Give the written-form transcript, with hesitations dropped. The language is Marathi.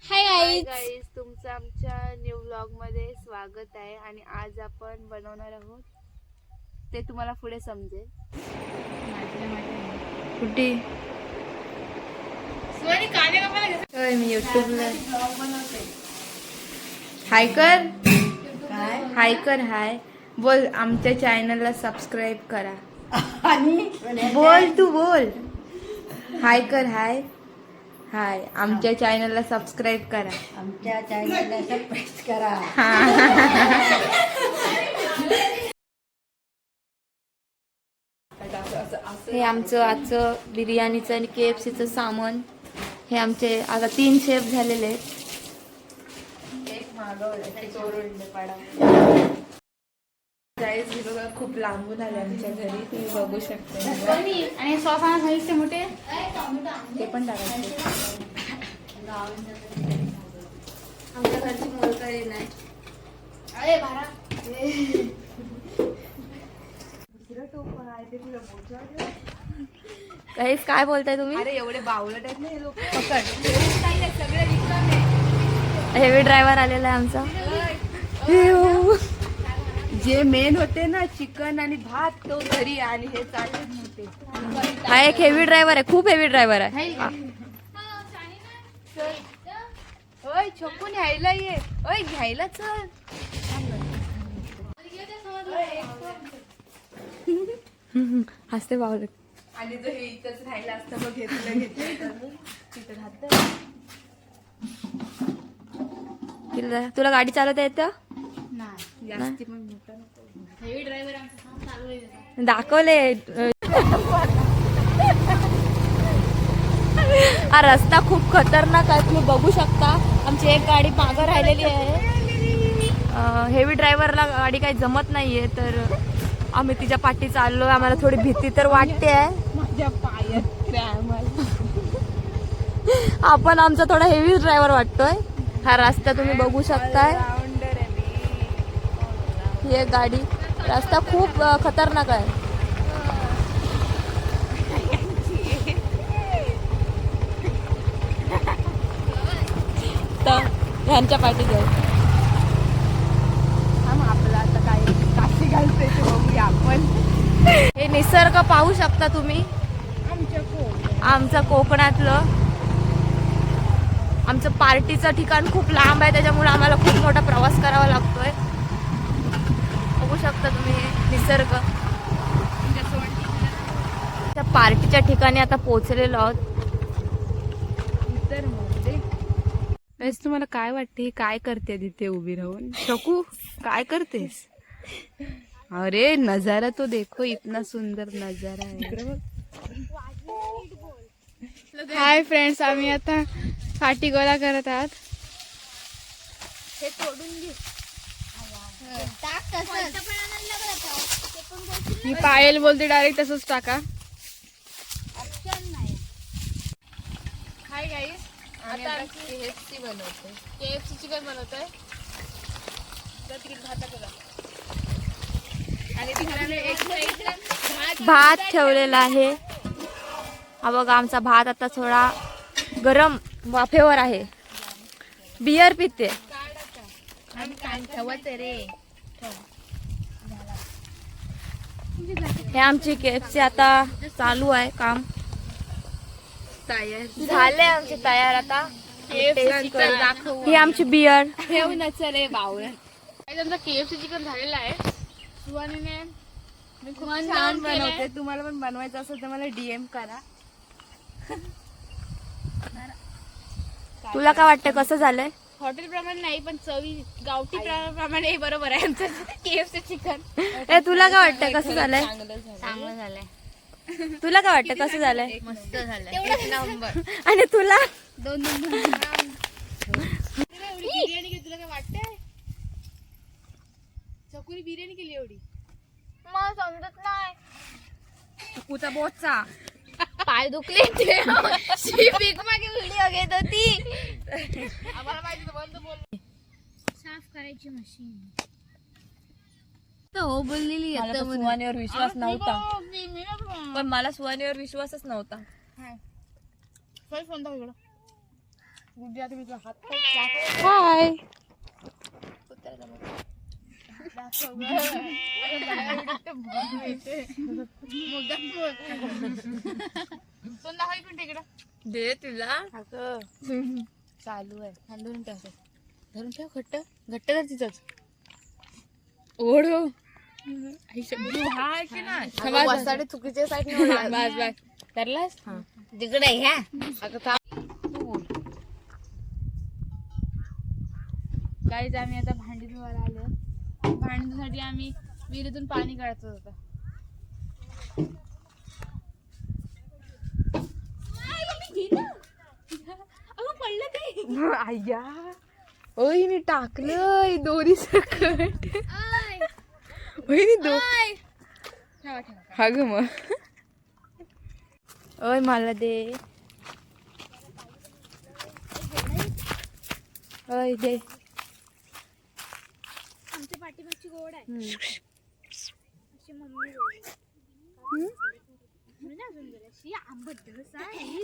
हाय गाईज, गाईज, तुमचं आमच्या न्यू व्लॉग मध्ये स्वागत आहे. आणि आज आपण बनवणार आहोत ते तुम्हाला पुढे समजेल. कुठे मी युट्यूबला हाय कर, हाय कर, हाय बोल. आमच्या चॅनलला सबस्क्राईब करा. बोल, तू बोल. हाय कर, हाय हाय. आमच्या चॅनलला सबस्क्राईब करा. आमच्या चॅनलला सबस्क्राईब करा. हे आमचं आजचं बिर्याणीचं आणि KFCचं सामान. हे आमचे आता 3 शेफ झालेले आहेत. खूप लांबून आले आमच्या घरी, तुम्ही बघू शकता. आणि सॉस आणि मोठे ते पण टाकायचे. आमच्या घरची मोलकरी नाही. अरे भारा काहीच काय बोलताय तुम्ही? अरे एवढे बावळट आहेत ना हे लोक. हेवी ड्रायव्हर आलेला आहे आमचा. जे मेन होते ना चिकन आणि भात, तो घरी आणि हे चालत नव्हते. हा एक हेवी ड्रायव्हर आहे, खूप हेवी ड्रायव्हर आहे. ओय छोकू न्यायला ये, ओय घ्यायला चल. हसते बावलं. आणि जो हे इथंच राहिला असतं मग घेतलं तिथं राहतं. तुला गाडी चालवता येतं? जास्ती पण मोठा नको. हेवी ड्रायव्हर आमचा चालू आहे. दाखवले. हा रस्ता खूप खतरनाक आहे, तुम्ही बघू शकता. आमची एक गाडी मागं राहिलेली आहे. हेवी ड्रायव्हरला गाडी काही जमत नाहीये, तर आम्ही तिच्या पाठी चाललोय. आम्हाला थोडी भीती तर वाटते आहे. माझ्या पायात आपण आमचा थोडा हेवी ड्रायव्हर वाटतोय. हा रस्ता तुम्ही बघू शकताय. ही एक गाडी. रस्ता खूप खतरनाक आहे. तर ह्यांच्या पाठी जाऊ. आपला आता काय काशी घालते ते बघूया आपण. हे निसर्ग पाहू शकता तुम्ही. आमचं कोकणातलं आमचं पार्टीचं ठिकाण खूप लांब आहे, त्याच्यामुळे आम्हाला खूप मोठा प्रवास करावा लागतोय. बघू शकता तुम्ही निसर्ग. त्या पार्टीच्या ठिकाणी आता पोहोचलेलो आहोत. तुम्हाला काय वाटते, काय करते तिथे उभी राहून? शकू काय करतेस? अरे नजारा तो देखो, इतना सुंदर नजारा है. हाय फ्रेंड्स, आम्ही आता फाटी गोळा करत आहात. हे तोडून घे. मी पायल बोलते, डायरेक्ट तसंच टाका. हाय गाईस, आता KFC बनवतोय. KFC चिकन बनवतोय. आणि तिकडे एक भात ठेवलेला आहे. हा बघा, आमचा भात आता थोडा गरम वाफेवर आहे. बियर पिते. हे आमची KFC आता चालू आहे काम. झाले आमचे तयार. आता ही आमची बियर. ठेवून चले बावळ. आमचा KFC चिकन झालेला आहे. सुवानीने मी खूप छान बनवते. तुम्हाला पण बनवायचं असेल तर मला DM करा. तुला काय वाटतं कसं झालंय? हॉटेल प्रमाणे नाही, पण चवी गावठी प्रमाणे बरोबर आहे आमचं KFC चिकन. ए तुला काय वाटतं कसं झालंय? चांगलं झालंय. तुला काय वाटतं कसं झालंय? मस्त झालंय, एक नंबर. आणि तुला? 2 नंबर. बिर्याणी केली, तुला काय वाटतंय? चकुरी बिर्याणी केली एवढी? मग समजत नाही. चकूचा बोचा पाय दुखले. बिग मागे व्हिडिओ घेत होती. आम्हाला माहिती बंद बोल. साफ करायची मशीन. हो बोललेली. सुवानीवर विश्वास नव्हता, पण मला सुवानीवर विश्वासच नव्हता. फोन दाखव इकडं. हाय. दे तुला चालू आहे. धरून ठेव, धरून ठेव. घट्ट घट्ट कर तिचंच. ओढ वसाडे चुकीच्या साईड बस बस धरलास तिकडे घ्या. गाईज आम्ही आता भांडी धुवायला आलो. भांडी धुवायसाठी आम्ही विहिरीतून पाणी काढत होतो. आय्या ओय मी टाकलंय दोरी सकट. ओय दो हा ग मग. ओय मला दे. ओय दे. आमच्या पाठीमागची गोड आहे. अशी मम्मी अजून जराशी आंबट आहे.